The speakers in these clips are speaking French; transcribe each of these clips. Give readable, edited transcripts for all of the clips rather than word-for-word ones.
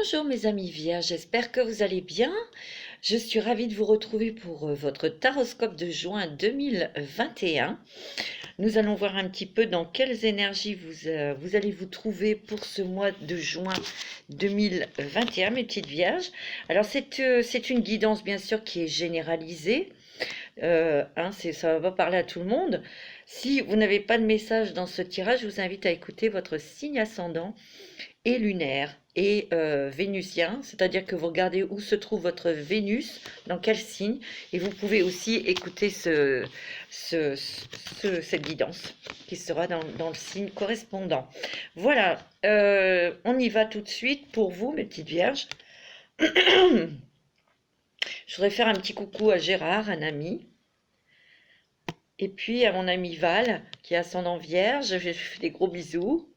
Bonjour mes amis vierges, j'espère que vous allez bien. Je suis ravie de vous retrouver pour votre taroscope de juin 2021. Nous allons voir un petit peu dans quelles énergies vous allez vous trouver pour ce mois de juin 2021, mes petites vierges. Alors c'est une guidance bien sûr qui est généralisée. Ça va pas parler à tout le monde. Si vous n'avez pas de message dans ce tirage, je vous invite à écouter votre signe ascendant et lunaire et vénusien, c'est-à-dire que vous regardez où se trouve votre Vénus, dans quel signe, et vous pouvez aussi écouter cette guidance qui sera dans le signe correspondant. Voilà, on y va tout de suite pour vous, mes petites vierges. Je voudrais faire un petit coucou à Gérard, un ami, et puis à mon ami Val, qui est ascendant vierge. Je fais des gros bisous.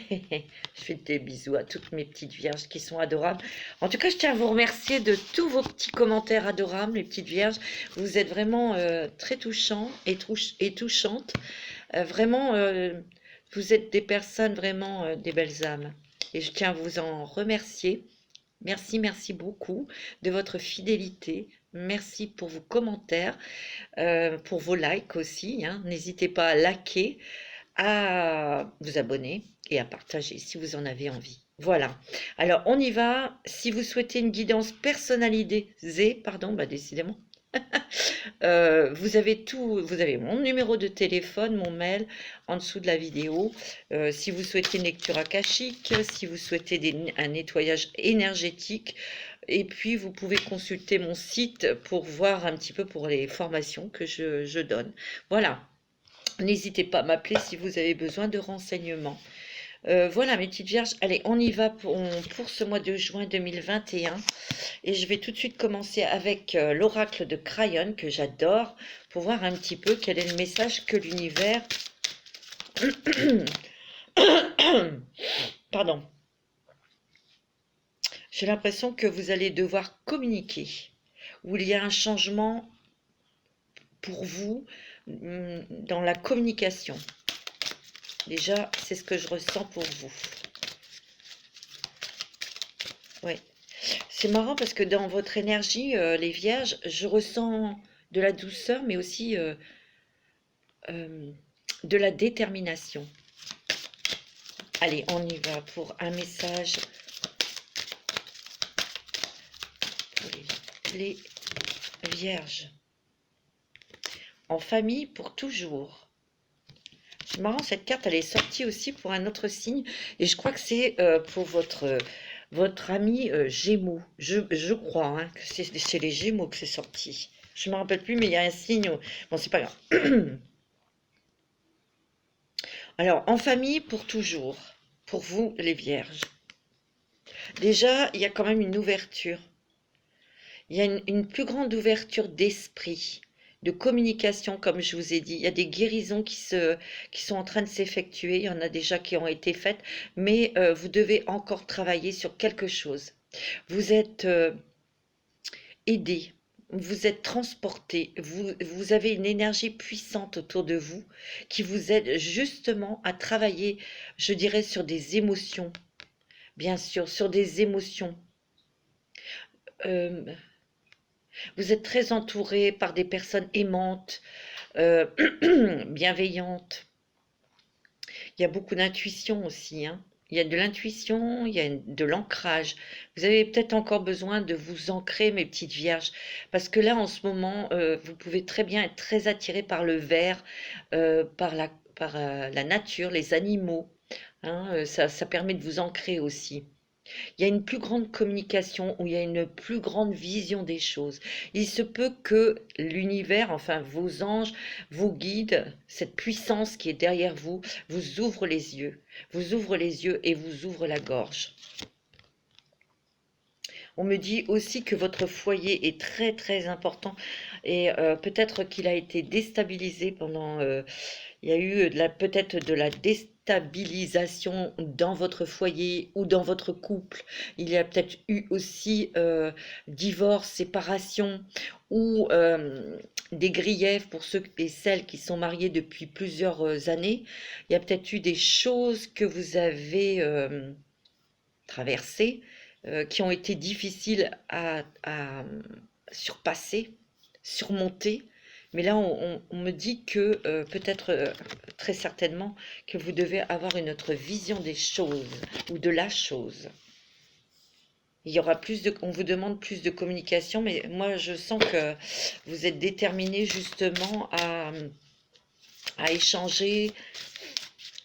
Je fais des bisous à toutes mes petites vierges qui sont adorables. En tout cas, je tiens à vous remercier de tous vos petits commentaires adorables, les petites vierges. Vous êtes vraiment très touchants et touchantes. Vraiment, vous êtes des personnes vraiment des belles âmes. Et je tiens à vous en remercier. Merci, merci beaucoup de votre fidélité. Merci pour vos commentaires, pour vos likes aussi, hein. N'hésitez pas à liker, à vous abonner et à partager si vous en avez envie. Voilà. Alors, on y va. Si vous souhaitez une guidance personnalisée, décidément, vous avez mon numéro de téléphone, mon mail en dessous de la vidéo. Si vous souhaitez une lecture akashique, si vous souhaitez un nettoyage énergétique, et puis vous pouvez consulter mon site pour voir un petit peu pour les formations que je donne. Voilà. N'hésitez pas à m'appeler si vous avez besoin de renseignements. Voilà mes petites vierges, allez on y va pour ce mois de juin 2021 et je vais tout de suite commencer avec l'oracle de Crayon que j'adore pour voir un petit peu quel est le message que l'univers pardon, j'ai l'impression que vous allez devoir communiquer, où il y a un changement pour vous dans la communication. Déjà, c'est ce que je ressens pour vous. Oui. C'est marrant parce que dans votre énergie, les vierges, je ressens de la douceur, mais aussi de la détermination. Allez, on y va pour un message pour les vierges. En famille pour toujours. C'est marrant, cette carte, elle est sortie aussi pour un autre signe. Et je crois que c'est pour votre ami Gémeaux. Je crois hein, que c'est les Gémeaux que c'est sorti. Je ne me rappelle plus, mais il y a un signe. Bon, c'est pas grave. Alors, en famille pour toujours. Pour vous, les vierges. Déjà, il y a quand même une ouverture. Il y a une plus grande ouverture d'esprit, de communication, comme je vous ai dit. Il y a des guérisons qui sont en train de s'effectuer. Il y en a déjà qui ont été faites, mais vous devez encore travailler sur quelque chose. Vous êtes aidé, vous êtes transporté, vous avez une énergie puissante autour de vous qui vous aide justement à travailler, je dirais, sur des émotions. Bien sûr, sur des émotions. Vous êtes très entouré par des personnes aimantes, bienveillantes. Il y a beaucoup d'intuition aussi, hein. Il y a de l'intuition, il y a de l'ancrage. Vous avez peut-être encore besoin de vous ancrer, mes petites vierges, parce que là, en ce moment, vous pouvez très bien être très attiré par le vert, par la nature, les animaux, hein. Ça permet de vous ancrer aussi. Il y a une plus grande communication, où il y a une plus grande vision des choses. Il se peut que l'univers, enfin vos anges, vos guides, cette puissance qui est derrière vous, vous ouvre les yeux. Vous ouvre les yeux et vous ouvre la gorge. On me dit aussi que votre foyer est très très important et peut-être qu'il a été déstabilisé pendant... il y a eu peut-être de la déstabilisation dans votre foyer ou dans votre couple. Il y a peut-être eu aussi divorce, séparation ou des griefs pour ceux et celles qui sont mariés depuis plusieurs années. Il y a peut-être eu des choses que vous avez traversées, qui ont été difficiles à surpasser, surmonter. Mais là, on me dit que peut-être très certainement que vous devez avoir une autre vision des choses ou de la chose. Il y aura on vous demande plus de communication, mais moi je sens que vous êtes déterminé justement à échanger,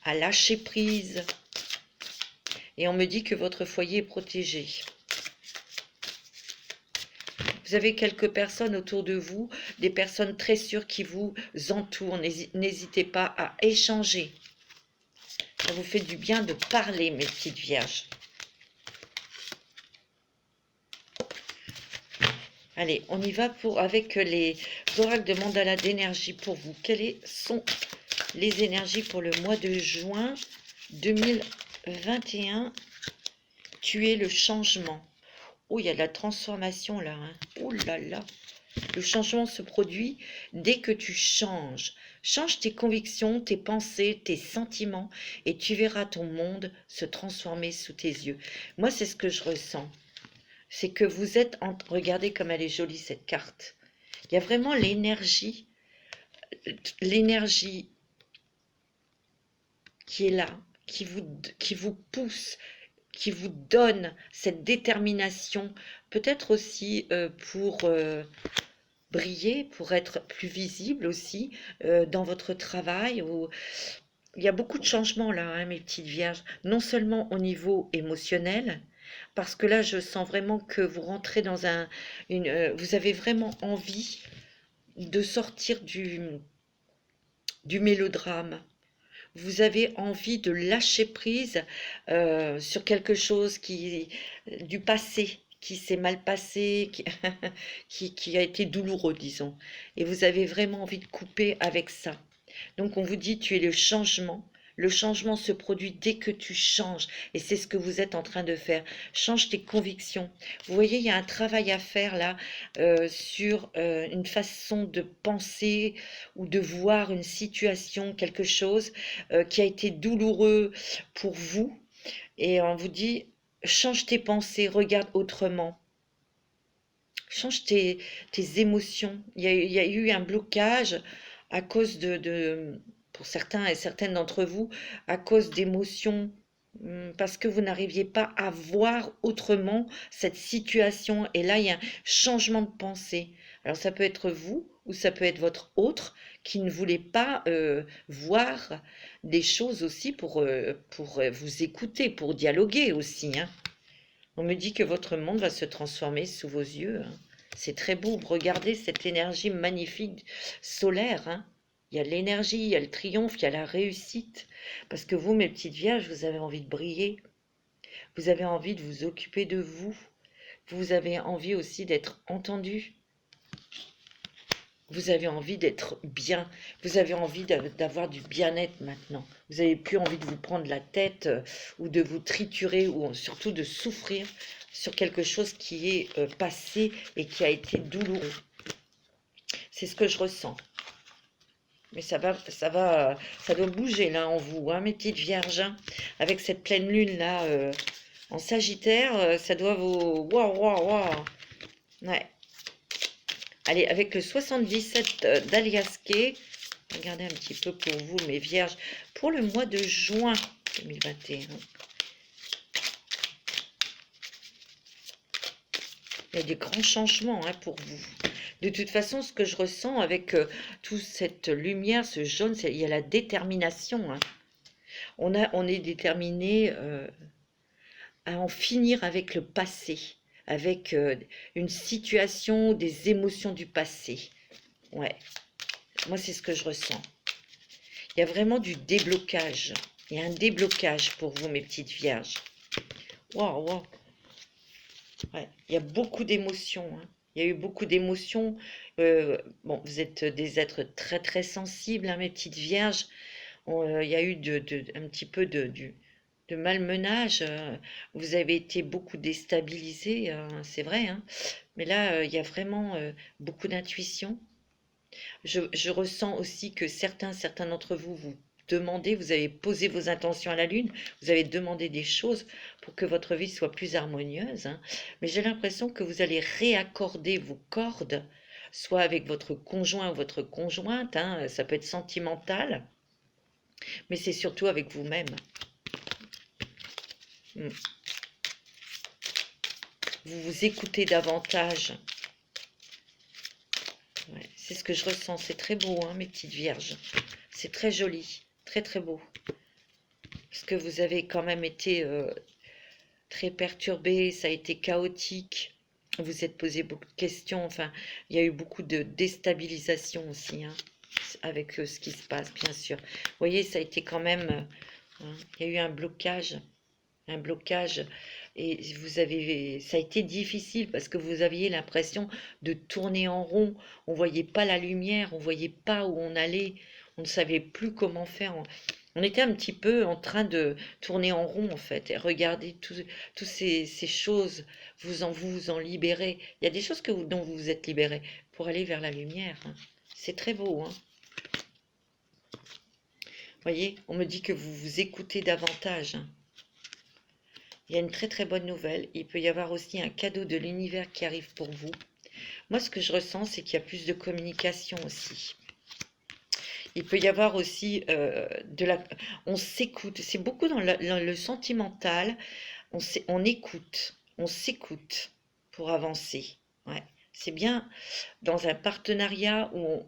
à lâcher prise. Et on me dit que votre foyer est protégé. Vous avez quelques personnes autour de vous, des personnes très sûres qui vous entourent. N'hésitez pas à échanger. Ça vous fait du bien de parler, mes petites vierges. Allez, on y va avec les oracles de mandala d'énergie pour vous. Quelles sont les énergies pour le mois de juin 2021? Tuer le changement. Oh, il y a de la transformation là. Hein. Oh là là. Le changement se produit dès que tu changes. Change tes convictions, tes pensées, tes sentiments et tu verras ton monde se transformer sous tes yeux. Moi, c'est ce que je ressens. C'est que vous êtes regardez comme elle est jolie cette carte. Il y a vraiment l'énergie qui est là, qui vous pousse, qui vous donne cette détermination, peut-être aussi pour briller, pour être plus visible aussi dans votre travail. Il y a beaucoup de changements là, hein, mes petites vierges, non seulement au niveau émotionnel, parce que là, je sens vraiment que vous rentrez dans vous avez vraiment envie de sortir du mélodrame. Vous avez envie de lâcher prise sur quelque chose du passé, qui s'est mal passé, qui a été douloureux, disons. Et vous avez vraiment envie de couper avec ça. Donc on vous dit, tu es le changement. Le changement se produit dès que tu changes. Et c'est ce que vous êtes en train de faire. Change tes convictions. Vous voyez, il y a un travail à faire là sur une façon de penser ou de voir une situation, quelque chose qui a été douloureux pour vous. Et on vous dit, change tes pensées, regarde autrement. Change tes émotions. Il y a eu un blocage à cause pour certains et certaines d'entre vous, à cause d'émotions, parce que vous n'arriviez pas à voir autrement cette situation. Et là, il y a un changement de pensée. Alors, ça peut être vous ou ça peut être votre autre qui ne voulait pas voir des choses aussi pour vous écouter, pour dialoguer aussi. Hein. On me dit que votre monde va se transformer sous vos yeux. Hein. C'est très beau. Regardez cette énergie magnifique solaire. Hein. Il y a l'énergie, il y a le triomphe, il y a la réussite. Parce que vous, mes petites vierges, vous avez envie de briller. Vous avez envie de vous occuper de vous. Vous avez envie aussi d'être entendu. Vous avez envie d'être bien. Vous avez envie d'avoir du bien-être maintenant. Vous n'avez plus envie de vous prendre la tête ou de vous triturer ou surtout de souffrir sur quelque chose qui est passé et qui a été douloureux. C'est ce que je ressens. Mais ça doit bouger là en vous, hein, mes petites vierges. Hein. Avec cette pleine lune là en Sagittaire, ça doit vous... Waouh, waouh, waouh. Ouais. Allez, avec le 77 d'Aliasqué, regardez un petit peu pour vous, mes vierges, pour le mois de juin 2021. Il y a des grands changements hein, pour vous. De toute façon, ce que je ressens avec toute cette lumière, ce jaune, il y a la détermination. Hein. On est déterminé à en finir avec le passé, avec une situation, des émotions du passé. Ouais, moi c'est ce que je ressens. Il y a vraiment du déblocage. Il y a un déblocage pour vous, mes petites vierges. Waouh, waouh. Ouais, il y a beaucoup d'émotions. Hein. Il y a eu beaucoup d'émotions. Bon, vous êtes des êtres très très sensibles, hein, mes petites vierges. Il y a eu un petit peu de malmenage. Vous avez été beaucoup déstabilisés, c'est vrai. Hein. Mais là, il y a vraiment beaucoup d'intuition. Je ressens aussi que certains d'entre vous demandé, vous avez posé vos intentions à la lune, vous avez demandé des choses pour que votre vie soit plus harmonieuse, hein. Mais j'ai l'impression que vous allez réaccorder vos cordes, soit avec votre conjoint ou votre conjointe, hein, ça peut être sentimental, mais c'est surtout avec vous-même. Mm. Vous vous écoutez davantage. Ouais, c'est ce que je ressens. C'est très beau, hein, mes petites vierges. C'est très joli, très très beau. Parce que vous avez quand même été très perturbé, ça a été chaotique. Vous êtes posé beaucoup de questions. Enfin, il y a eu beaucoup de déstabilisation aussi, hein, avec ce qui se passe, bien sûr. Vous voyez, ça a été quand même... hein, il y a eu un blocage. Et ça a été difficile parce que vous aviez l'impression de tourner en rond. On voyait pas la lumière, on voyait pas où on allait, on ne savait plus comment faire. On était un petit peu en train de tourner en rond en fait. Et regardez toutes ces choses, vous en libérez. Il y a des choses dont vous vous êtes libérés pour aller vers la lumière, hein. C'est très beau, hein. Voyez, on me dit que vous vous écoutez davantage, hein. Il y a une très très bonne nouvelle. Il peut y avoir aussi un cadeau de l'univers qui arrive pour vous. Moi, ce que je ressens, c'est qu'il y a plus de communication aussi. Il peut y avoir aussi on s'écoute. C'est beaucoup dans le sentimental. On écoute. On s'écoute pour avancer. Ouais. C'est bien dans un partenariat où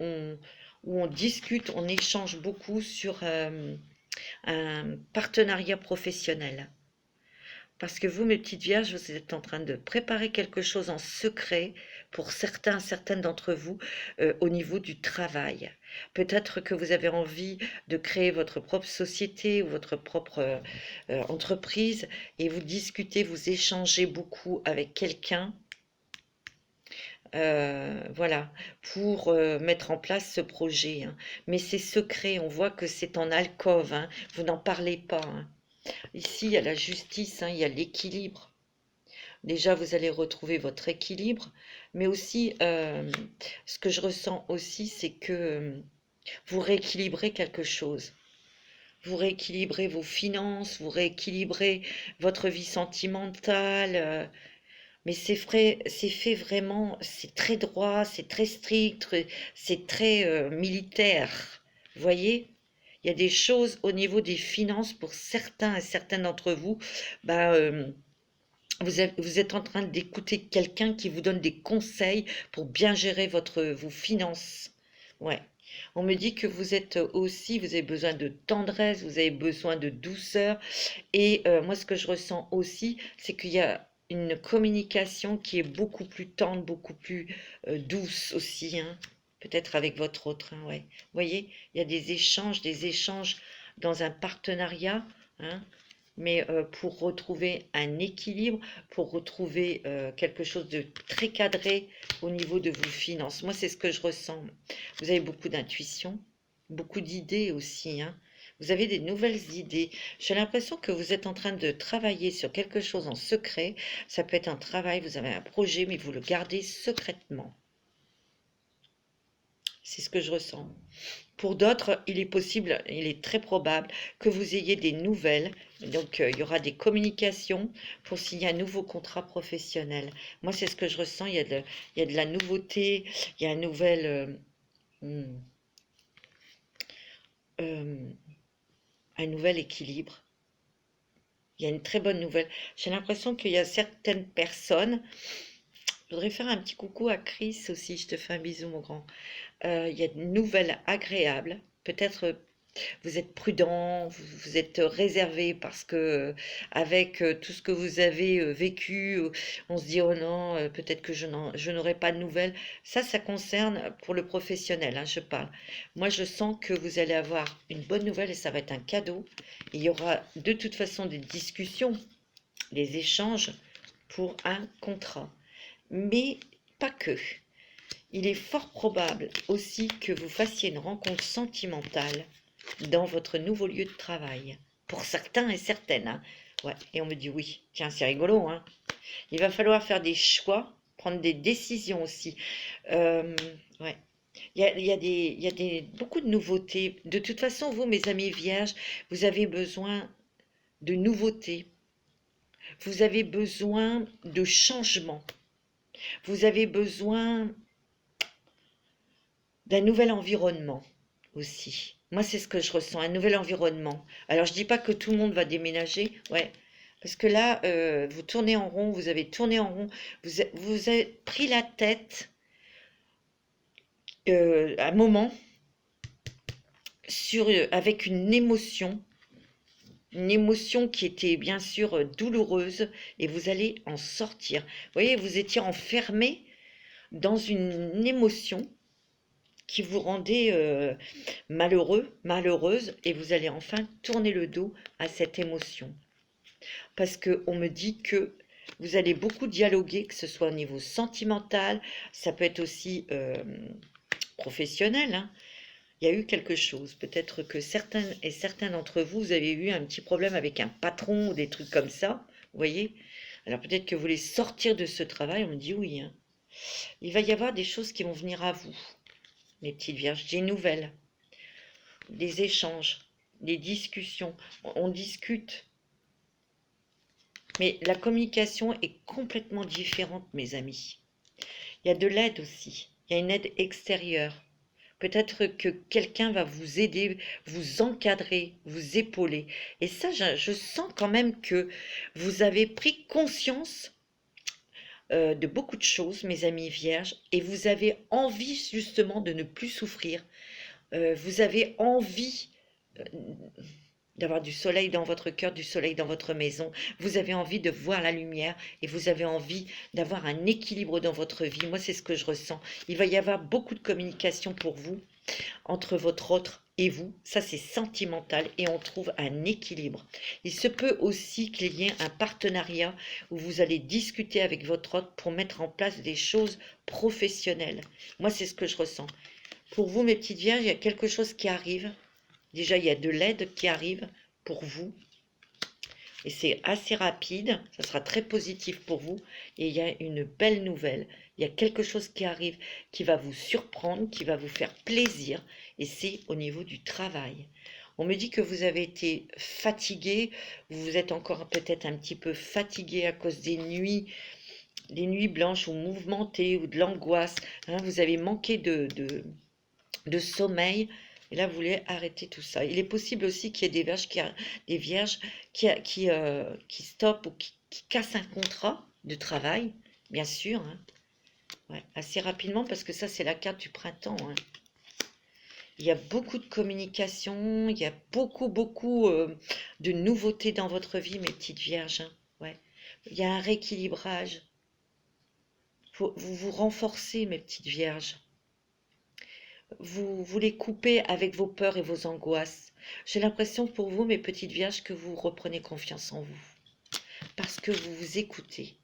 on discute, on échange beaucoup sur un partenariat professionnel. Parce que vous, mes petites vierges, vous êtes en train de préparer quelque chose en secret pour certaines d'entre vous au niveau du travail. Peut-être que vous avez envie de créer votre propre société ou votre propre entreprise et vous discutez, vous échangez beaucoup avec quelqu'un. Voilà, pour mettre en place ce projet, hein. Mais c'est secret, on voit que c'est en alcôve, hein. Vous n'en parlez pas, hein. Ici, il y a la justice, hein, il y a l'équilibre. Déjà, vous allez retrouver votre équilibre, mais aussi, ce que je ressens aussi, c'est que vous rééquilibrez quelque chose. Vous rééquilibrez vos finances, vous rééquilibrez votre vie sentimentale, mais c'est fait vraiment, c'est très droit, c'est très strict, c'est très militaire. Vous voyez? Il y a des choses au niveau des finances pour certains et certaines d'entre vous. Bah, vous êtes en train d'écouter quelqu'un qui vous donne des conseils pour bien gérer vos finances. Ouais. On me dit que vous êtes aussi, vous avez besoin de tendresse, vous avez besoin de douceur. Et moi, ce que je ressens aussi, c'est qu'il y a une communication qui est beaucoup plus tendre, beaucoup plus douce aussi, hein. Peut-être avec votre autre, hein, ouais. Vous voyez, il y a des échanges dans un partenariat, hein, mais pour retrouver un équilibre, pour retrouver quelque chose de très cadré au niveau de vos finances. Moi, c'est ce que je ressens. Vous avez beaucoup d'intuition, beaucoup d'idées aussi, hein. Vous avez des nouvelles idées. J'ai l'impression que vous êtes en train de travailler sur quelque chose en secret. Ça peut être un travail, vous avez un projet, mais vous le gardez secrètement. C'est ce que je ressens. Pour d'autres, il est possible, il est très probable que vous ayez des nouvelles. Donc, il y aura des communications pour signer un nouveau contrat professionnel. Moi, c'est ce que je ressens. Il y a de la nouveauté, il y a un nouvel équilibre. Il y a une très bonne nouvelle. J'ai l'impression qu'il y a certaines personnes. Je voudrais faire un petit coucou à Chris aussi. Je te fais un bisou, mon grand. Il y a une nouvelle agréable. Peut-être vous êtes prudent, vous êtes réservé parce que avec tout ce que vous avez vécu, on se dit oh non, peut-être que je n'aurai pas de nouvelles. Ça concerne pour le professionnel, hein, je parle. Moi, je sens que vous allez avoir une bonne nouvelle et ça va être un cadeau. Et il y aura de toute façon des discussions, des échanges pour un contrat. Mais pas que. Il est fort probable aussi que vous fassiez une rencontre sentimentale dans votre nouveau lieu de travail. Pour certains et certaines, hein. Ouais, et on me dit oui. Tiens, c'est rigolo, hein. Il va falloir faire des choix, prendre des décisions aussi. Ouais. Beaucoup de nouveautés. De toute façon, vous, mes amis vierges, vous avez besoin de nouveautés. Vous avez besoin de changement. Vous avez besoin d'un nouvel environnement aussi. Moi, c'est ce que je ressens, un nouvel environnement. Alors, je dis pas que tout le monde va déménager, ouais, parce que là, vous tournez en rond, vous avez tourné en rond, vous avez pris la tête un moment avec une émotion qui était bien sûr douloureuse, et vous allez en sortir. Vous voyez, vous étiez enfermé dans une émotion qui vous rendait malheureux, malheureuse, et vous allez enfin tourner le dos à cette émotion. Parce qu'on me dit que vous allez beaucoup dialoguer, que ce soit au niveau sentimental, ça peut être aussi professionnel, hein. Il y a eu quelque chose. Peut-être que certains d'entre vous, vous avez eu un petit problème avec un patron ou des trucs comme ça, vous voyez. Alors peut-être que vous voulez sortir de ce travail, on me dit oui, hein. Il va y avoir des choses qui vont venir à vous, mes petites vierges, des nouvelles, des échanges, des discussions. On discute. Mais la communication est complètement différente, mes amis. Il y a de l'aide aussi. Il y a une aide extérieure. Peut-être que quelqu'un va vous aider, vous encadrer, vous épauler. Et ça, je sens quand même que vous avez pris conscience de beaucoup de choses, mes amis vierges, et vous avez envie justement de ne plus souffrir. Vous avez envie d'avoir du soleil dans votre cœur, du soleil dans votre maison. Vous avez envie de voir la lumière et vous avez envie d'avoir un équilibre dans votre vie. Moi, c'est ce que je ressens. Il va y avoir beaucoup de communication pour vous entre votre autre et vous. Ça, c'est sentimental et on trouve un équilibre. Il se peut aussi qu'il y ait un partenariat où vous allez discuter avec votre autre pour mettre en place des choses professionnelles. Moi, c'est ce que je ressens. Pour vous, mes petites vierges, il y a quelque chose qui arrive. Déjà, il y a de l'aide qui arrive pour vous. Et c'est assez rapide, ça sera très positif pour vous. Et il y a une belle nouvelle. Il y a quelque chose qui arrive, qui va vous surprendre, qui va vous faire plaisir. Et c'est au niveau du travail. On me dit que vous avez été fatigué, vous êtes encore peut-être un petit peu fatigué à cause des nuits blanches ou mouvementées ou de l'angoisse. Hein, vous avez manqué de sommeil. Et là, vous voulez arrêter tout ça. Il est possible aussi qu'il y ait des vierges qui stoppent ou qui cassent un contrat de travail, bien sûr, hein. Ouais, assez rapidement, parce que ça, c'est la carte du printemps, hein. Il y a beaucoup de communication, il y a beaucoup de nouveautés dans votre vie, mes petites vierges, hein. Ouais. Il y a un rééquilibrage. Vous vous renforcez, mes petites vierges. Vous les coupez avec vos peurs et vos angoisses. J'ai l'impression pour vous, mes petites vierges, que vous reprenez confiance en vous. Parce que vous vous écoutez.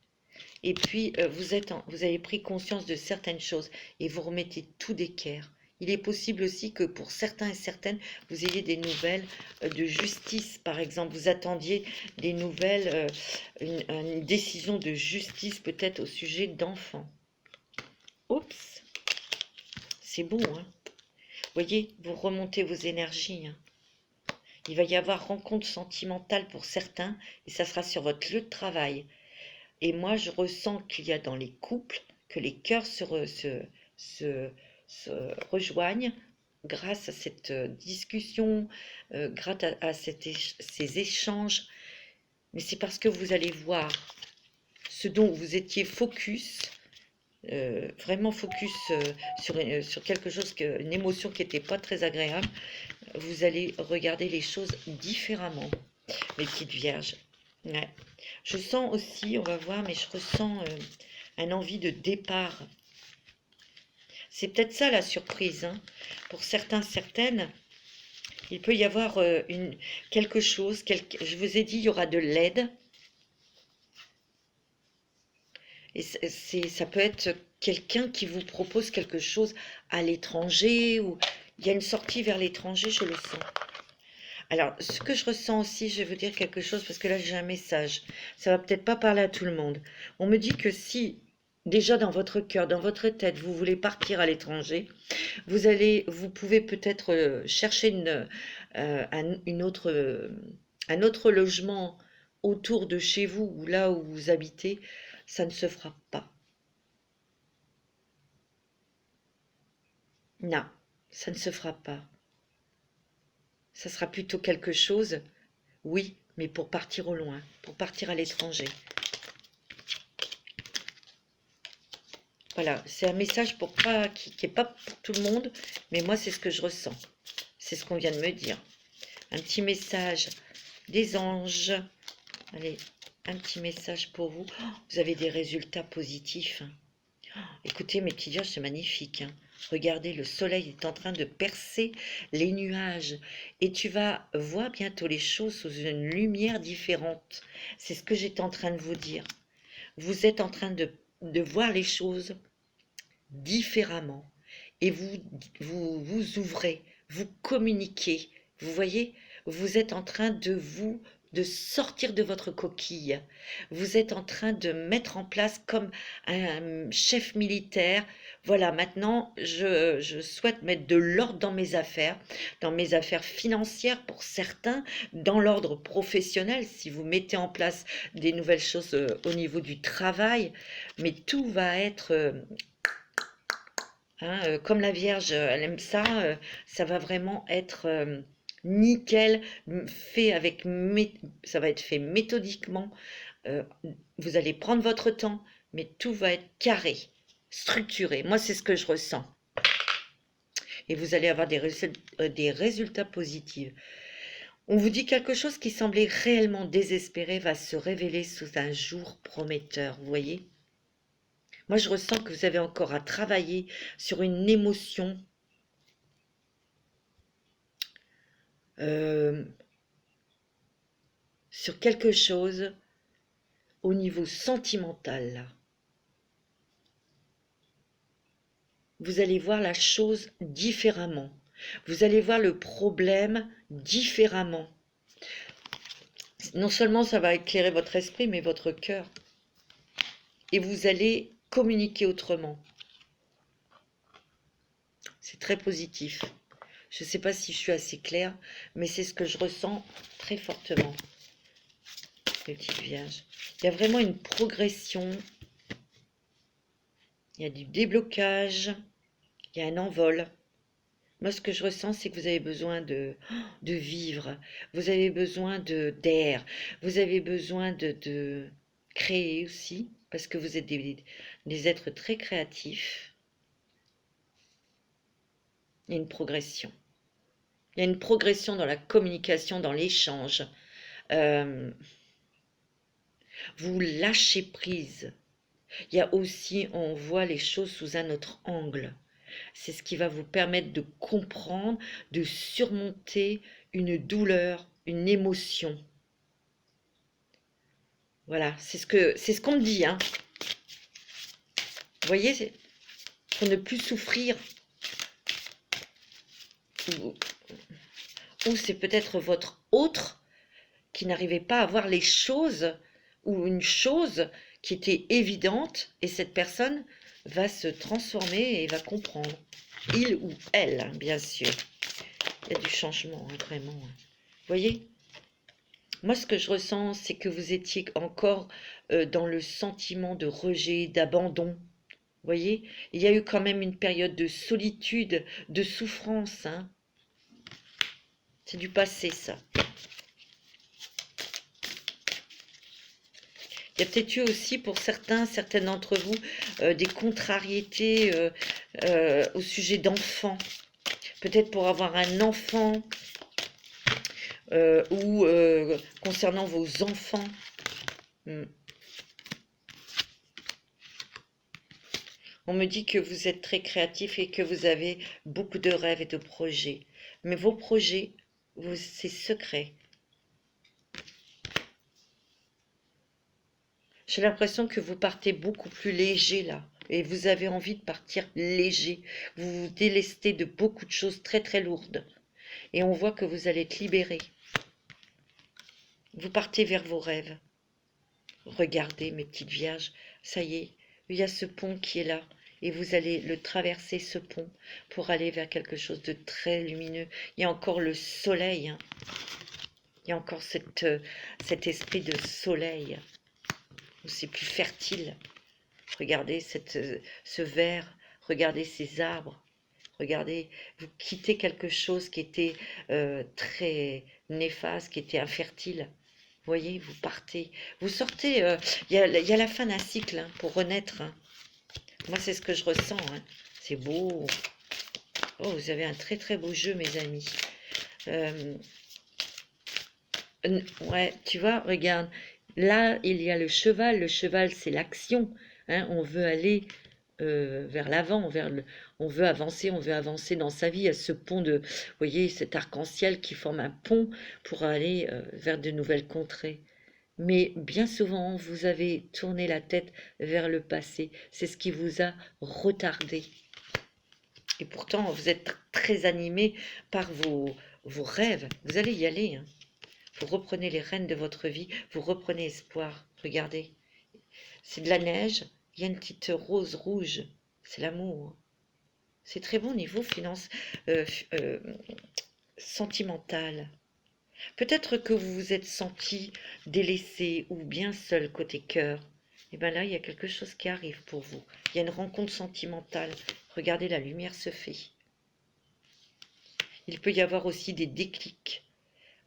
Et puis, vous avez pris conscience de certaines choses et vous remettez tout d'équerre. Il est possible aussi que pour certains et certaines, vous ayez des nouvelles de justice, par exemple. Vous attendiez des nouvelles, une décision de justice peut-être au sujet d'enfants. Oups, c'est beau, hein? Vous voyez, vous remontez vos énergies, hein. Il va y avoir rencontre sentimentale pour certains et ça sera sur votre lieu de travail. Et moi, je ressens qu'il y a dans les couples que les cœurs se rejoignent grâce à cette discussion, grâce à ces échanges. Mais c'est parce que vous allez voir ce dont vous étiez focus, vraiment focus sur quelque chose, une émotion qui n'était pas très agréable. Vous allez regarder les choses différemment, mes petites vierges. Ouais. Je sens aussi, on va voir, mais je ressens un envie de départ. C'est peut-être ça la surprise, hein. Pour certains, certaines, il peut y avoir quelque chose, je vous ai dit, il y aura de l'aide. Et ça peut être quelqu'un qui vous propose quelque chose à l'étranger, ou il y a une sortie vers l'étranger, je le sens. Alors, ce que je ressens aussi, je vais vous dire quelque chose, parce que là, j'ai un message. Ça va peut-être pas parler à tout le monde. On me dit que si déjà dans votre cœur, dans votre tête, vous voulez partir à l'étranger, vous pouvez peut-être chercher un autre logement autour de chez vous ou là où vous habitez. Ça ne se fera pas. Non, ça ne se fera pas. Ça sera plutôt quelque chose, oui, mais pour partir au loin, pour partir à l'étranger. Voilà, c'est un message pour pas qui est pas pour tout le monde, mais moi c'est ce que je ressens. C'est ce qu'on vient de me dire. Un petit message des anges. Allez, un petit message pour vous. Oh, vous avez des résultats positifs. Oh, écoutez, mes petits vierges, c'est magnifique, hein. Regardez, le soleil est en train de percer les nuages et tu vas voir bientôt les choses sous une lumière différente. C'est ce que j'étais en train de vous dire. Vous êtes en train de voir les choses différemment et vous ouvrez, vous communiquez. Vous voyez, vous êtes en train de sortir de votre coquille. Vous êtes en train de mettre en place comme un chef militaire. Voilà, maintenant, je souhaite mettre de l'ordre dans mes affaires financières pour certains, dans l'ordre professionnel, si vous mettez en place des nouvelles choses au niveau du travail, mais tout va être hein, comme la Vierge, elle aime ça, ça va vraiment être nickel, fait avec, ça va être fait méthodiquement. euh, vous allez prendre votre temps, mais tout va être carré, structuré. Moi, c'est ce que je ressens. Et vous allez avoir des résultats positifs. On vous dit quelque chose qui semblait réellement désespéré va se révéler sous un jour prometteur, vous voyez? Moi, je ressens que vous avez encore à travailler sur une émotion euh, sur quelque chose au niveau sentimental. Là. Vous allez voir la chose différemment. Vous allez voir le problème différemment. Non seulement ça va éclairer votre esprit, mais votre cœur. Et vous allez communiquer autrement. C'est très positif. Je ne sais pas si je suis assez claire, mais c'est ce que je ressens très fortement. Les petites vierges. Il y a vraiment une progression. Il y a du déblocage. Il y a un envol. Moi, ce que je ressens, c'est que vous avez besoin de vivre. Vous avez besoin d'air. Vous avez besoin de créer aussi, parce que vous êtes des êtres très créatifs. Il y a une progression. Il y a une progression dans la communication, dans l'échange. Vous lâchez prise. Il y a aussi, on voit les choses sous un autre angle. C'est ce qui va vous permettre de comprendre, de surmonter une douleur, une émotion. Voilà, c'est ce qu'on me dit, hein. Vous voyez, pour ne plus souffrir. Ou c'est peut-être votre autre qui n'arrivait pas à voir les choses, ou une chose qui était évidente, et cette personne va se transformer et va comprendre. Il ou elle, hein, bien sûr. Il y a du changement, hein, vraiment. Vous voyez? Moi, ce que je ressens, c'est que vous étiez encore dans le sentiment de rejet, d'abandon. Vous voyez? Il y a eu quand même une période de solitude, de souffrance. Hein. C'est du passé, ça. Il y a peut-être eu aussi pour certaines d'entre vous, des contrariétés au sujet d'enfants. Peut-être pour avoir un enfant ou concernant vos enfants. On me dit que vous êtes très créatif et que vous avez beaucoup de rêves et de projets. Mais vos projets, c'est secret. J'ai l'impression que vous partez beaucoup plus léger là. Et vous avez envie de partir léger. Vous vous délestez de beaucoup de choses très très lourdes. Et on voit que vous allez être libéré. Vous partez vers vos rêves. Regardez mes petites vierges, ça y est, Il y a ce pont qui est là. Et vous allez le traverser, ce pont, pour aller vers quelque chose de très lumineux. Il y a encore le soleil, hein. Il y a encore cet esprit de soleil, où c'est plus fertile. Regardez ce vert, regardez ces arbres. Regardez, vous quittez quelque chose qui était très néfaste, qui était infertile. Vous voyez, vous partez, vous sortez. Il y a la fin d'un cycle, hein, pour renaître, hein. Moi, c'est ce que je ressens, hein. C'est beau. Oh, vous avez un très très beau jeu, mes amis. Ouais, tu vois, regarde. Là, il y a le cheval. Le cheval, c'est l'action, hein. On veut aller vers l'avant, on veut avancer dans sa vie. À ce pont vous voyez, cet arc-en-ciel qui forme un pont pour aller vers de nouvelles contrées. Mais bien souvent, vous avez tourné la tête vers le passé. C'est ce qui vous a retardé. Et pourtant, vous êtes très animé par vos rêves. Vous allez y aller, hein. Vous reprenez les rênes de votre vie. Vous reprenez espoir. Regardez. C'est de la neige. Il y a une petite rose rouge. C'est l'amour. C'est très bon niveau finance, sentimental. Peut-être que vous vous êtes senti délaissé ou bien seul côté cœur. Et bien là, il y a quelque chose qui arrive pour vous. Il y a une rencontre sentimentale. Regardez, la lumière se fait. Il peut y avoir aussi des déclics,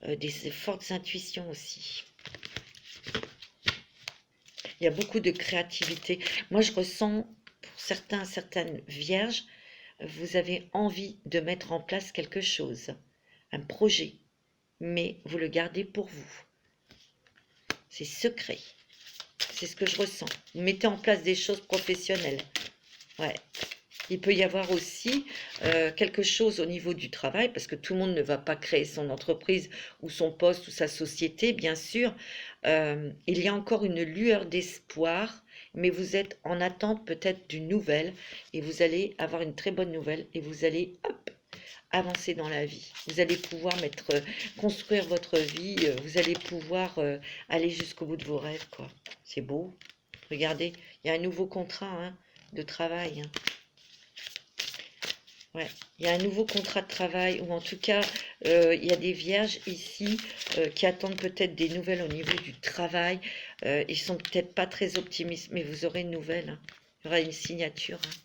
des fortes intuitions aussi. Il y a beaucoup de créativité. Moi, je ressens, pour certaines vierges, vous avez envie de mettre en place quelque chose, un projet, mais vous le gardez pour vous. C'est secret. C'est ce que je ressens. Vous mettez en place des choses professionnelles. Ouais. Il peut y avoir aussi quelque chose au niveau du travail, parce que tout le monde ne va pas créer son entreprise ou son poste ou sa société, bien sûr. Il y a encore une lueur d'espoir, mais vous êtes en attente peut-être d'une nouvelle, et vous allez avoir une très bonne nouvelle, et vous allez, hop, avancer dans la vie. Vous allez pouvoir construire votre vie, vous allez pouvoir aller jusqu'au bout de vos rêves, quoi. C'est beau. Regardez, il y a un nouveau contrat, hein, de travail, hein. Ouais, il y a un nouveau contrat de travail, ou en tout cas, il y a des vierges ici qui attendent peut-être des nouvelles au niveau du travail. Ils sont peut-être pas très optimistes, mais vous aurez une nouvelle, hein. Il y aura une signature, hein.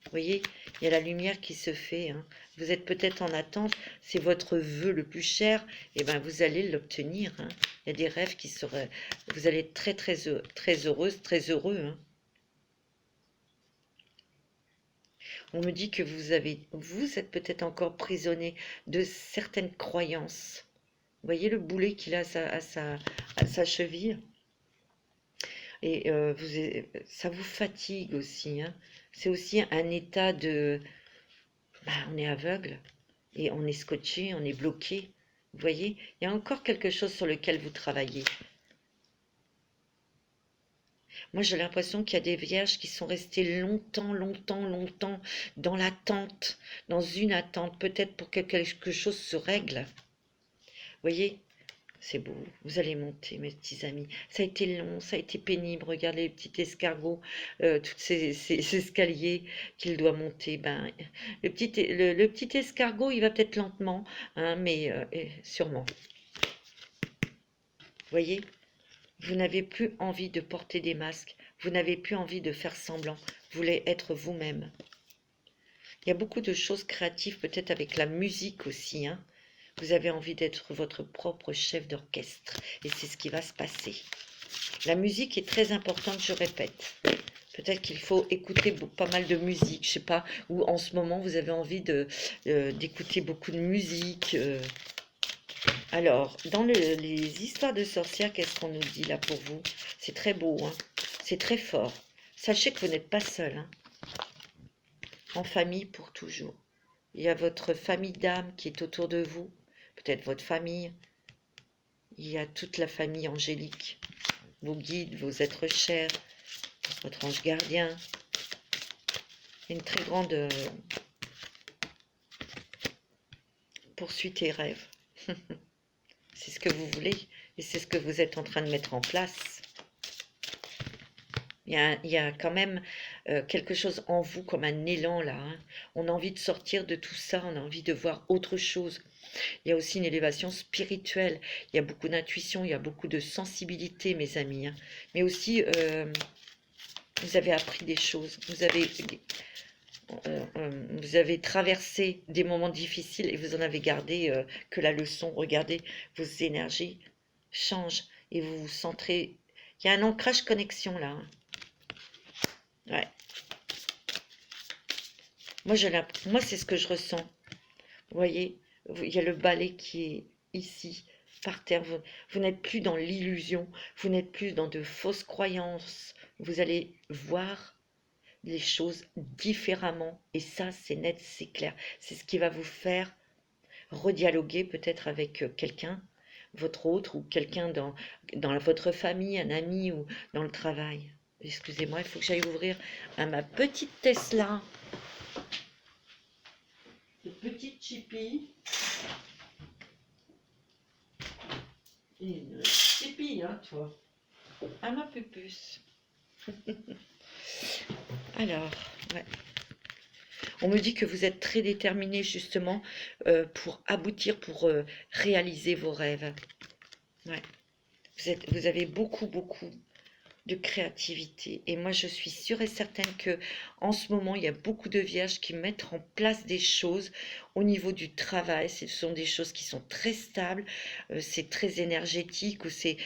Vous voyez, il y a la lumière qui se fait, hein. Vous êtes peut-être en attente, c'est votre vœu le plus cher, et ben vous allez l'obtenir, hein. Il y a des rêves qui seraient, vous allez être très très très heureuse, très heureux, hein. On me dit que vous êtes peut-être encore prisonnier de certaines croyances. Vous voyez le boulet qu'il a à sa cheville? Et ça vous fatigue aussi, hein. C'est aussi un état de... on est aveugle et on est scotché, on est bloqué. Vous voyez, il y a encore quelque chose sur lequel vous travaillez. Moi, j'ai l'impression qu'il y a des vierges qui sont restées longtemps, longtemps, longtemps dans l'attente, dans une attente, peut-être pour que quelque chose se règle. Vous voyez, c'est beau, vous allez monter, mes petits amis. Ça a été long, ça a été pénible. Regardez les petits escargots, tous ces escaliers qu'il doit monter. Ben, le petit escargot, il va peut-être lentement, hein, mais sûrement. Vous voyez, vous n'avez plus envie de porter des masques, vous n'avez plus envie de faire semblant, vous voulez être vous-même. Il y a beaucoup de choses créatives, peut-être avec la musique aussi, hein. Vous avez envie d'être votre propre chef d'orchestre, et c'est ce qui va se passer. La musique est très importante, je répète. Peut-être qu'il faut écouter pas mal de musique, je sais pas, ou en ce moment vous avez envie d'écouter beaucoup de musique. Alors, dans les histoires de sorcières, qu'est-ce qu'on nous dit là pour vous? C'est très beau, hein. C'est très fort. Sachez que vous n'êtes pas seul, hein. En famille pour toujours. Il y a votre famille d'âme qui est autour de vous, peut-être votre famille. Il y a toute la famille angélique, vos guides, vos êtres chers, votre ange gardien. Une très grande poursuite et rêve. C'est ce que vous voulez et c'est ce que vous êtes en train de mettre en place. il y a quand même quelque chose en vous comme un élan là, hein. On a envie de sortir de tout ça, on a envie de voir autre chose. Il y a aussi une élévation spirituelle, il y a beaucoup d'intuition, il y a beaucoup de sensibilité, mes amis, hein. Mais aussi, vous avez appris des choses, vous avez traversé des moments difficiles et vous en avez gardé que la leçon. Regardez, vos énergies changent et vous vous centrez. Il y a un ancrage connexion là, hein. Ouais. Moi, c'est ce que je ressens. Vous voyez, il y a le balai qui est ici, par terre. Vous n'êtes plus dans l'illusion, vous n'êtes plus dans de fausses croyances. Vous allez voir les choses différemment. Et ça, c'est net, c'est clair. C'est ce qui va vous faire redialoguer peut-être avec quelqu'un, votre autre, ou quelqu'un dans votre famille, un ami, ou dans le travail. Excusez-moi, il faut que j'aille ouvrir à ma petite Tesla. Cette petite chippie. Une chippie, hein, toi. À ma pupuce. Alors, ouais. On me dit que vous êtes très déterminé justement pour aboutir, pour réaliser vos rêves. Ouais. Vous avez beaucoup, beaucoup de créativité. Et moi, je suis sûre et certaine que en ce moment, il y a beaucoup de vierges qui mettent en place des choses au niveau du travail. Ce sont des choses qui sont très stables, c'est très énergétique ou c'est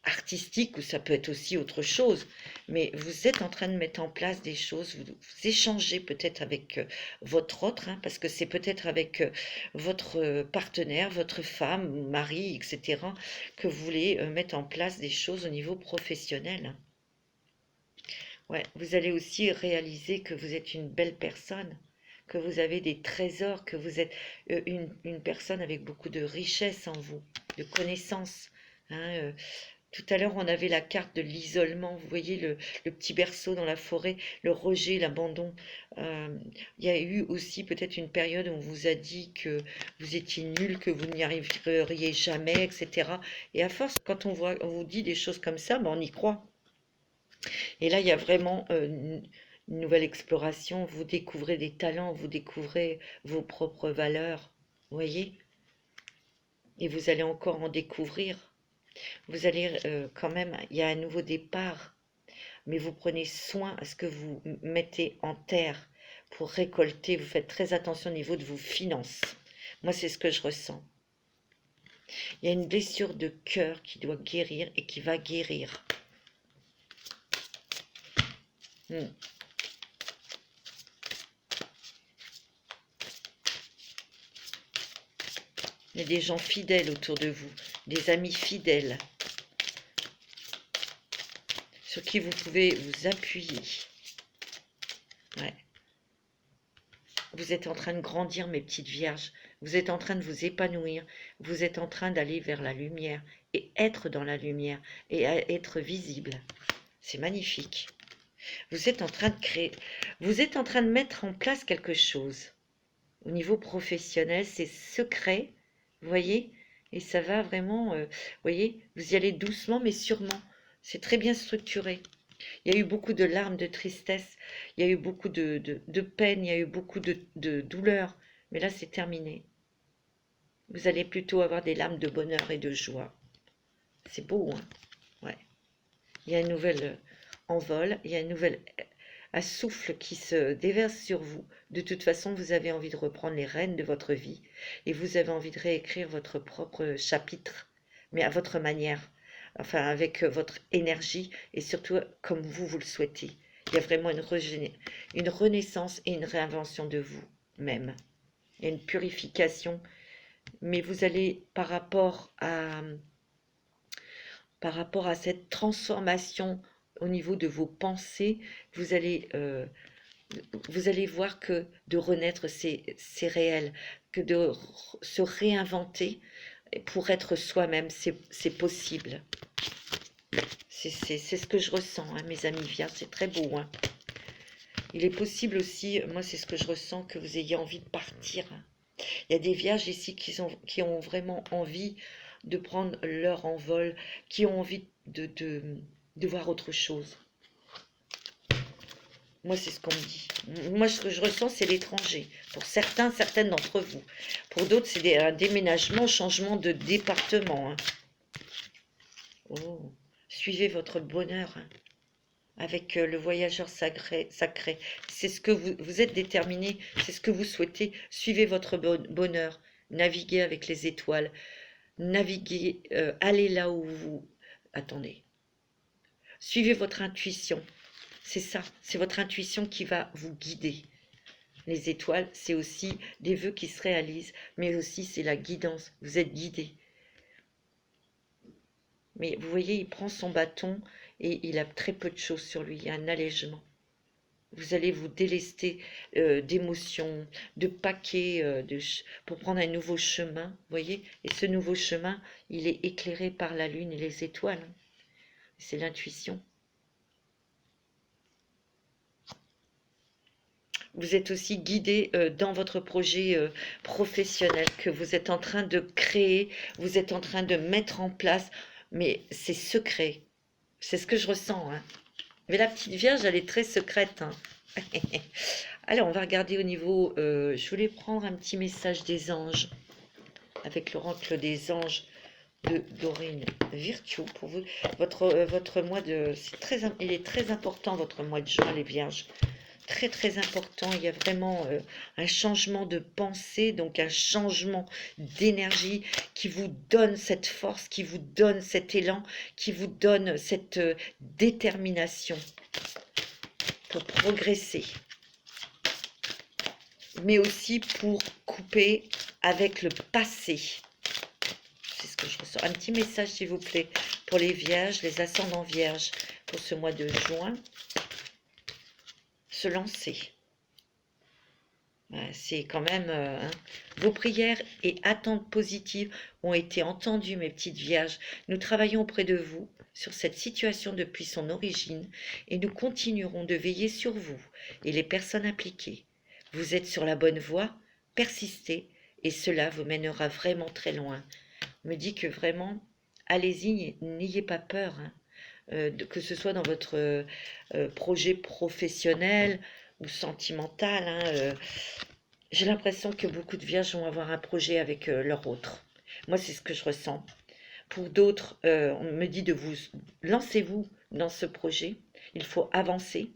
artistique ou ça peut être aussi autre chose. Mais vous êtes en train de mettre en place des choses, vous échangez peut-être avec votre autre, hein, parce que c'est peut-être avec votre partenaire, votre femme, mari, etc., que vous voulez mettre en place des choses au niveau professionnel. Ouais, vous allez aussi réaliser que vous êtes une belle personne, que vous avez des trésors, que vous êtes une personne avec beaucoup de richesse en vous, de connaissances, hein. Tout à l'heure, on avait la carte de l'isolement. Vous voyez le petit berceau dans la forêt, le rejet, l'abandon. Il y a eu aussi peut-être une période où on vous a dit que vous étiez nul, que vous n'y arriveriez jamais, etc. Et à force, quand on vous dit des choses comme ça, ben on y croit. Et là, il y a vraiment une nouvelle exploration. Vous découvrez des talents, vous découvrez vos propres valeurs. Vous voyez? Et vous allez encore en découvrir. Vous allez quand même, il y a un nouveau départ, mais vous prenez soin à ce que vous mettez en terre pour récolter. Vous faites très attention au niveau de vos finances. Moi, c'est ce que je ressens. Il y a une blessure de cœur qui doit guérir et qui va guérir. Il y a des gens fidèles autour de vous, des amis fidèles, sur qui vous pouvez vous appuyer. Ouais. Vous êtes en train de grandir, mes petites vierges. Vous êtes en train de vous épanouir. Vous êtes en train d'aller vers la lumière et être dans la lumière et être visible. C'est magnifique. Vous êtes en train de créer, vous êtes en train de mettre en place quelque chose. Au niveau professionnel, c'est secret, vous voyez, et ça va vraiment, vous voyez, vous y allez doucement mais sûrement. C'est très bien structuré. Il y a eu beaucoup de larmes, de tristesse, il y a eu beaucoup de peine, il y a eu beaucoup de douleur, mais là c'est terminé. Vous allez plutôt avoir des larmes de bonheur et de joie. C'est beau, hein? Ouais. Il y a un nouvel envol, il y a un nouvel un souffle qui se déverse sur vous. De toute façon, vous avez envie de reprendre les rênes de votre vie et vous avez envie de réécrire votre propre chapitre, mais à votre manière, enfin avec votre énergie et surtout comme vous le souhaitez. Il y a vraiment une renaissance et une réinvention de vous-même. Il y a une purification, mais vous allez par rapport à cette transformation au niveau de vos pensées, vous allez voir que de renaître, c'est réel, que de se réinventer pour être soi-même, c'est possible. C'est ce que je ressens, hein, mes amis vierges, c'est très beau, hein. Il est possible aussi, moi c'est ce que je ressens, que vous ayez envie de partir. Il y a des vierges ici qui ont vraiment envie de prendre leur envol, qui ont envie de voir autre chose. Moi, c'est ce qu'on me dit. Moi, ce que je ressens, c'est l'étranger. Pour certains, certaines d'entre vous. Pour d'autres, c'est un déménagement, changement de département. Hein. Oh, suivez votre bonheur hein, avec le voyageur sacré. Sacré. C'est ce que vous êtes déterminé, c'est ce que vous souhaitez. Suivez votre bonheur. Naviguez avec les étoiles. Naviguez, allez là où vous... Attendez. Suivez votre intuition. C'est ça, c'est votre intuition qui va vous guider. Les étoiles, c'est aussi des vœux qui se réalisent, mais aussi c'est la guidance. Vous êtes guidé. Mais vous voyez, il prend son bâton et il a très peu de choses sur lui. Il y a un allègement. Vous allez vous délester d'émotions, de paquets, pour prendre un nouveau chemin. Vous voyez, et ce nouveau chemin, il est éclairé par la lune et les étoiles. C'est l'intuition. Vous êtes aussi guidé dans votre projet professionnel que vous êtes en train de créer, vous êtes en train de mettre en place, mais c'est secret. C'est ce que je ressens. Hein. Mais la petite Vierge, elle est très secrète. Hein. Alors, on va regarder au niveau... je voulais prendre un petit message des anges, avec l'oracle des anges de Dorine Virtue pour vous. Votre mois de... il est très important, votre mois de juin, les Vierges. Très très important, il y a vraiment un changement de pensée, donc un changement d'énergie qui vous donne cette force, qui vous donne cet élan, qui vous donne cette détermination pour progresser, mais aussi pour couper avec le passé. C'est ce que je ressens. Un petit message s'il vous plaît pour les vierges, les ascendants vierges pour ce mois de juin. Se lancer. C'est quand même... hein. Vos prières et attentes positives ont été entendues, mes petites vierges. Nous travaillons auprès de vous sur cette situation depuis son origine et nous continuerons de veiller sur vous et les personnes impliquées. Vous êtes sur la bonne voie, persistez et cela vous mènera vraiment très loin. On me dit que vraiment, allez-y, n'ayez pas peur, hein. Que ce soit dans votre projet professionnel ou sentimental. Hein, j'ai l'impression que beaucoup de vierges vont avoir un projet avec leur autre. Moi, c'est ce que je ressens. Pour d'autres, on me dit de vous lancez-vous dans ce projet. Il faut avancer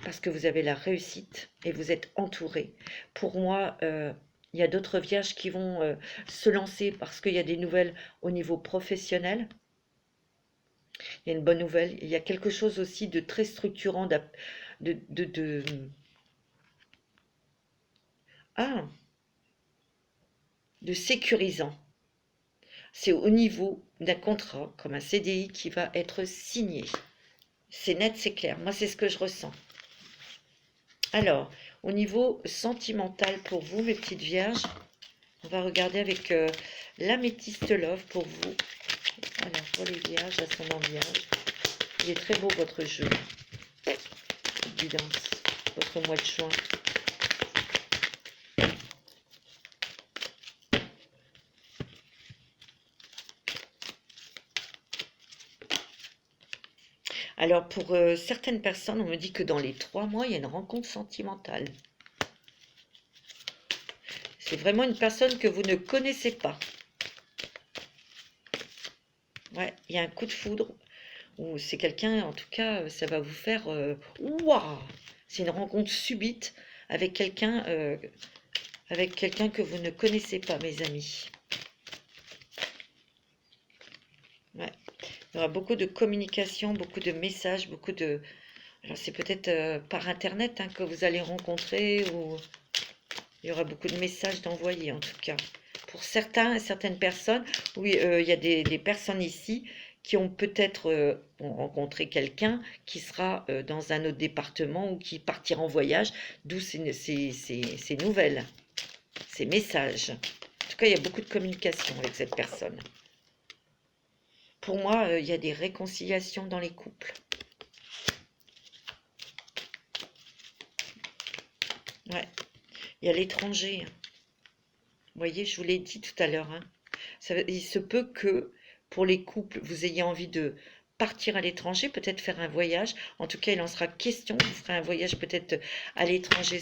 parce que vous avez la réussite et vous êtes entouré. Pour moi, il y a d'autres vierges qui vont se lancer parce qu'il y a des nouvelles au niveau professionnel. Il y a une bonne nouvelle. Il y a quelque chose aussi de très structurant, ah, de sécurisant. C'est au niveau d'un contrat, comme un CDI, qui va être signé. C'est net, c'est clair. Moi, c'est ce que je ressens. Alors, au niveau sentimental pour vous, mes petites vierges, on va regarder avec l'améthyste love pour vous. Alors, pour les vierges, ascendant vierge, il est très beau votre jeu. Guidance, votre mois de juin. Alors, pour certaines personnes, on me dit que dans les 3 mois, il y a une rencontre sentimentale. C'est vraiment une personne que vous ne connaissez pas. Ouais, il y a un coup de foudre. Ou c'est quelqu'un, en tout cas, ça va vous faire... Waouh! C'est une rencontre subite avec quelqu'un que vous ne connaissez pas, mes amis. Ouais. Il y aura beaucoup de communication, beaucoup de messages, beaucoup de... Alors c'est peut-être par Internet hein, que vous allez rencontrer ou il y aura beaucoup de messages d'envoyer en tout cas. Pour certains, certaines personnes, oui, il y a des personnes ici qui ont peut-être rencontré quelqu'un qui sera dans un autre département ou qui partira en voyage, d'où ces nouvelles, ces messages. En tout cas, il y a beaucoup de communication avec cette personne. Pour moi, il y a des réconciliations dans les couples. Ouais, il y a l'étranger. Vous voyez, je vous l'ai dit tout à l'heure. Hein. Il se peut que pour les couples, vous ayez envie de partir à l'étranger, peut-être faire un voyage. En tout cas, il en sera question. Vous ferez un voyage peut-être à l'étranger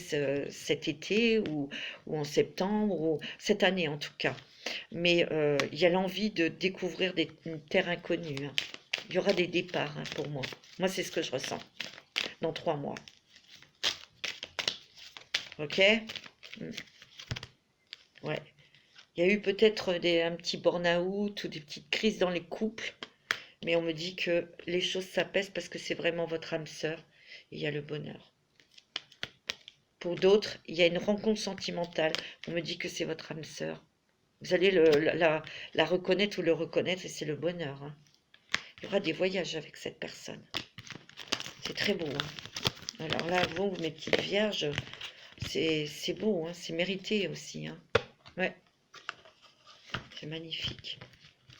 cet été ou en septembre, ou cette année en tout cas. Mais il y a l'envie de découvrir une terre inconnue, hein. Il y aura des départs, hein, pour moi. Moi, c'est ce que je ressens dans 3 mois. Ok? Mm. Ouais. Il y a eu peut-être un petit burn-out ou des petites crises dans les couples. Mais on me dit que les choses s'apaisent parce que c'est vraiment votre âme sœur et il y a le bonheur. Pour d'autres, il y a une rencontre sentimentale. On me dit que c'est votre âme sœur. Vous allez la reconnaître ou le reconnaître et c'est le bonheur, hein. Il y aura des voyages avec cette personne. C'est très beau, hein. Alors là, vous, mes petites vierges, c'est beau, hein. C'est mérité aussi, hein. Ouais, c'est magnifique.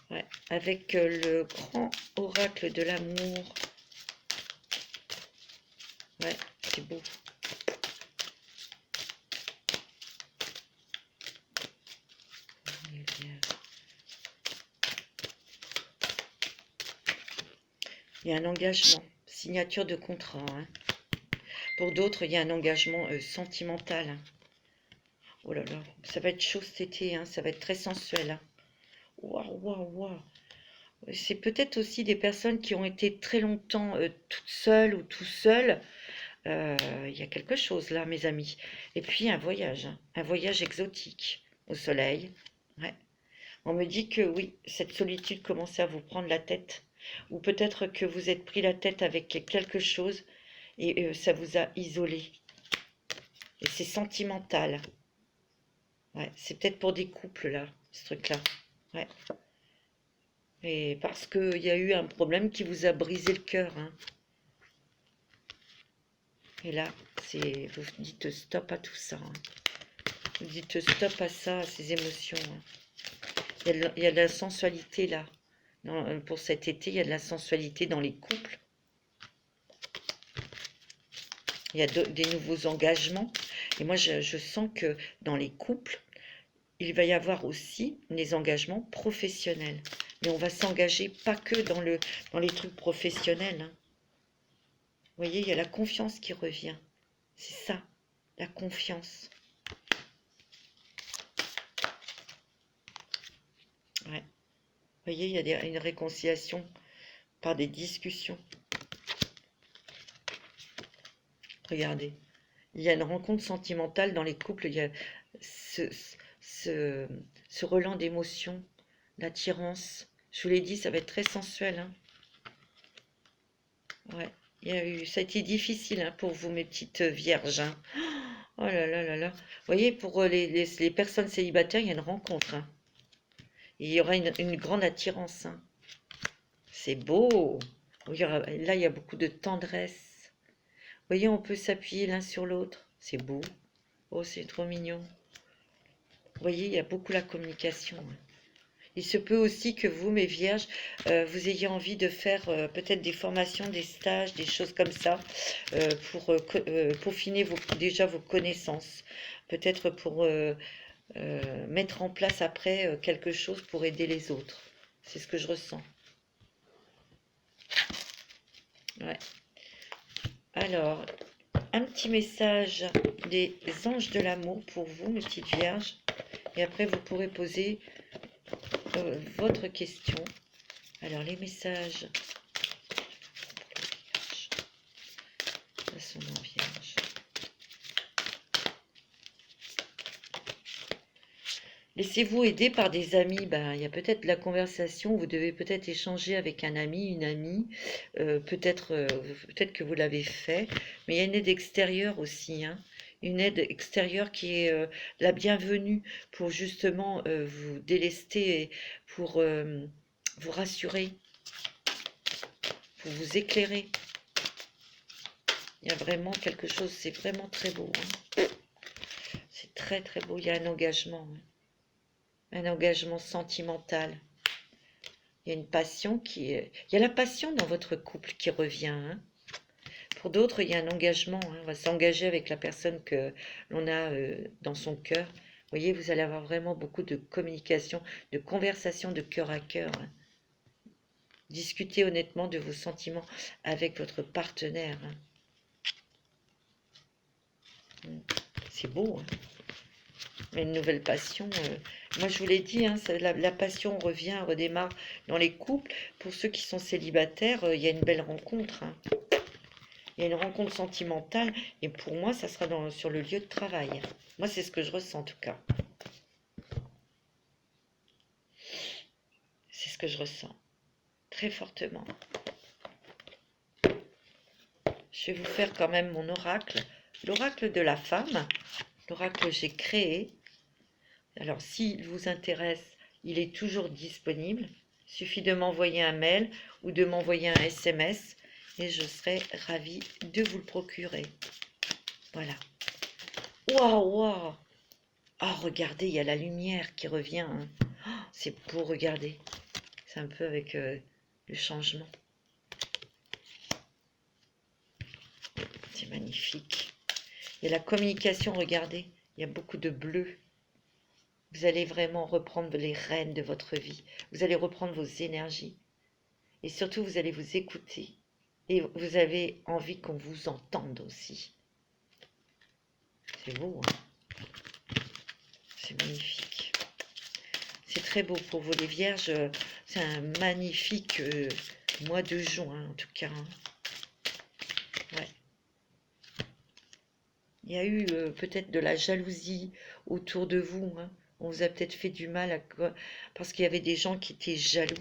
Ouais. Avec le grand oracle de l'amour. Ouais, c'est beau. Il y a un engagement, signature de contrat, hein. Pour d'autres, il y a un engagement sentimental, hein. Oh là là, ça va être chaud cet été, hein. Ça va être très sensuel, hein. Waouh, waouh, waouh. C'est peut-être aussi des personnes qui ont été très longtemps toutes seules ou tout seuls. Il y a quelque chose là, mes amis. Et puis un voyage, hein. Un voyage exotique au soleil. Ouais. On me dit que oui, cette solitude commençait à vous prendre la tête. Ou peut-être que vous êtes pris la tête avec quelque chose et ça vous a isolé. Et c'est sentimental. Ouais, c'est peut-être pour des couples là, ce truc-là. Ouais. Et parce qu'il y a eu un problème qui vous a brisé le cœur, hein. Et là, vous dites stop à tout ça, hein. Vous dites stop à ça, à ces émotions, hein. Il y a de la sensualité là. Pour cet été, il y a de la sensualité dans les couples. Il y a des nouveaux engagements. Et moi, je sens que dans les couples, il va y avoir aussi des engagements professionnels. Mais on va s'engager pas que dans les trucs professionnels, hein. Vous voyez, il y a la confiance qui revient. C'est ça, la confiance. Ouais. Vous voyez, il y a une réconciliation par des discussions. Regardez, il y a une rencontre sentimentale dans les couples. Il y a ce relent d'émotion, l'attirance. Je vous l'ai dit, ça va être très sensuel, hein. Ouais. Ça a été difficile, hein, pour vous, mes petites vierges, hein. Oh là là là là. Vous voyez, pour les personnes célibataires, il y a une rencontre, hein. Et il y aura une grande attirance, hein. C'est beau. Là, il y a beaucoup de tendresse. Vous voyez, on peut s'appuyer l'un sur l'autre. C'est beau. Oh, c'est trop mignon. Vous voyez, il y a beaucoup la communication, hein. Il se peut aussi que vous, mes vierges, vous ayez envie de faire peut-être des formations, des stages, des choses comme ça, pour peaufiner déjà vos connaissances. Peut-être pour mettre en place après quelque chose pour aider les autres. C'est ce que je ressens. Ouais. Alors, un petit message des anges de l'amour pour vous, mes petites vierges. Et après, vous pourrez poser votre question. Alors, les messages. Ascendant vierge. Laissez-vous aider par des amis. Ben, il y a peut-être de la conversation. Vous devez peut-être échanger avec un ami, une amie. Peut-être que vous l'avez fait. Mais il y a une aide extérieure aussi, hein. Une aide extérieure qui est la bienvenue pour justement vous délester et pour vous rassurer, pour vous éclairer. Il y a vraiment quelque chose, c'est vraiment très beau, hein. C'est très très beau, il y a un engagement, hein. Un engagement sentimental. Il y a une passion il y a la passion dans votre couple qui revient, hein. Pour d'autres, il y a un engagement, hein. On va s'engager avec la personne que l'on a dans son cœur. Vous voyez, vous allez avoir vraiment beaucoup de communication, de conversation de cœur à cœur, hein. Discutez honnêtement de vos sentiments avec votre partenaire. C'est beau, hein. Mais une nouvelle passion, moi je vous l'ai dit, hein, la passion revient, redémarre dans les couples. Pour ceux qui sont célibataires, il y a une belle rencontre, hein. Il y a une rencontre sentimentale et pour moi, ça sera sur le lieu de travail. Moi, c'est ce que je ressens en tout cas. C'est ce que je ressens très fortement. Je vais vous faire quand même mon oracle, l'oracle de la femme, l'oracle que j'ai créé. Alors, s'il vous intéresse, il est toujours disponible. Il suffit de m'envoyer un mail ou de m'envoyer un SMS et je serai ravie de vous le procurer. Voilà. Waouh, waouh! Oh, regardez, il y a la lumière qui revient, hein. Oh, c'est beau, regardez. C'est un peu avec le changement. C'est magnifique. Il y a la communication, regardez. Il y a beaucoup de bleu. Vous allez vraiment reprendre les rênes de votre vie. Vous allez reprendre vos énergies. Et surtout, vous allez vous écouter. Et vous avez envie qu'on vous entende aussi. C'est beau, hein? C'est magnifique. C'est très beau pour vous les vierges. C'est un magnifique mois de juin, en tout cas, hein. Ouais. Il y a eu peut-être de la jalousie autour de vous, hein. On vous a peut-être fait du mal parce qu'il y avait des gens qui étaient jaloux.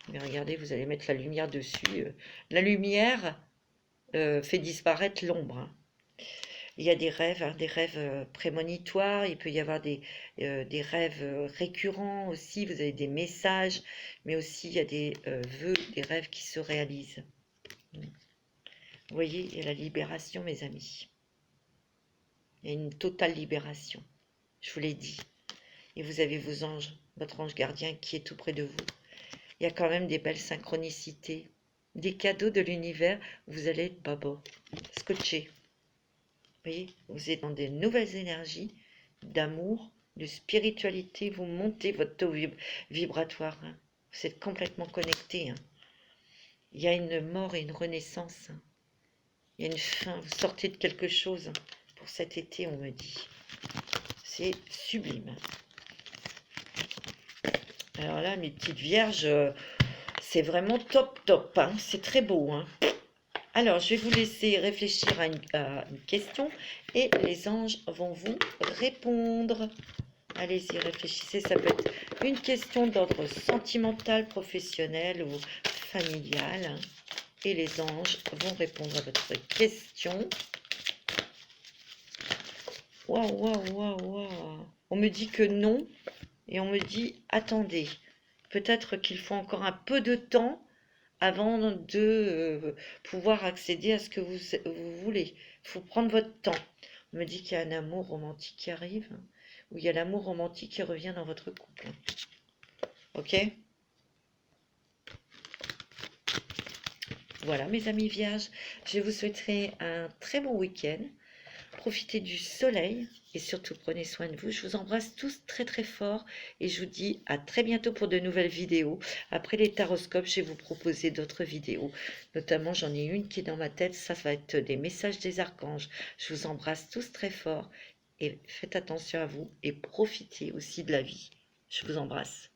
Mais regardez, vous allez mettre la lumière dessus. La lumière fait disparaître l'ombre, hein. Il y a des rêves, hein, des rêves prémonitoires. Il peut y avoir des rêves récurrents aussi. Vous avez des messages, mais aussi il y a des vœux, des rêves qui se réalisent. Vous voyez, il y a la libération, mes amis. Il y a une totale libération. Je vous l'ai dit. Et vous avez vos anges, votre ange gardien qui est tout près de vous. Il y a quand même des belles synchronicités, des cadeaux de l'univers. Vous allez être babo, scotché. Vous voyez, vous êtes dans des nouvelles énergies d'amour, de spiritualité. Vous montez votre taux vibratoire, hein. Vous êtes complètement connecté, hein. Il y a une mort et une renaissance, hein. Il y a une fin. Vous sortez de quelque chose, hein, pour cet été, on me dit. C'est sublime. Alors là, mes petites vierges, c'est vraiment top, top, hein. C'est très beau, hein. Alors, je vais vous laisser réfléchir à une question et les anges vont vous répondre. Allez-y, réfléchissez. Ça peut être une question d'ordre sentimental, professionnel ou familial, hein. Et les anges vont répondre à votre question. Waouh, waouh, waouh, waouh. On me dit que non et on me dit attendez. Peut-être qu'il faut encore un peu de temps avant de pouvoir accéder à ce que vous voulez. Il faut prendre votre temps. On me dit qu'il y a un amour romantique qui arrive, ou il y a l'amour romantique qui revient dans votre couple. Ok? Voilà, mes amis vierges, je vous souhaiterais un très bon week-end. Profitez du soleil et surtout prenez soin de vous. Je vous embrasse tous très très fort et je vous dis à très bientôt pour de nouvelles vidéos. Après les taroscopes, je vais vous proposer d'autres vidéos. Notamment, j'en ai une qui est dans ma tête. Ça va être des messages des archanges. Je vous embrasse tous très fort et faites attention à vous et profitez aussi de la vie. Je vous embrasse.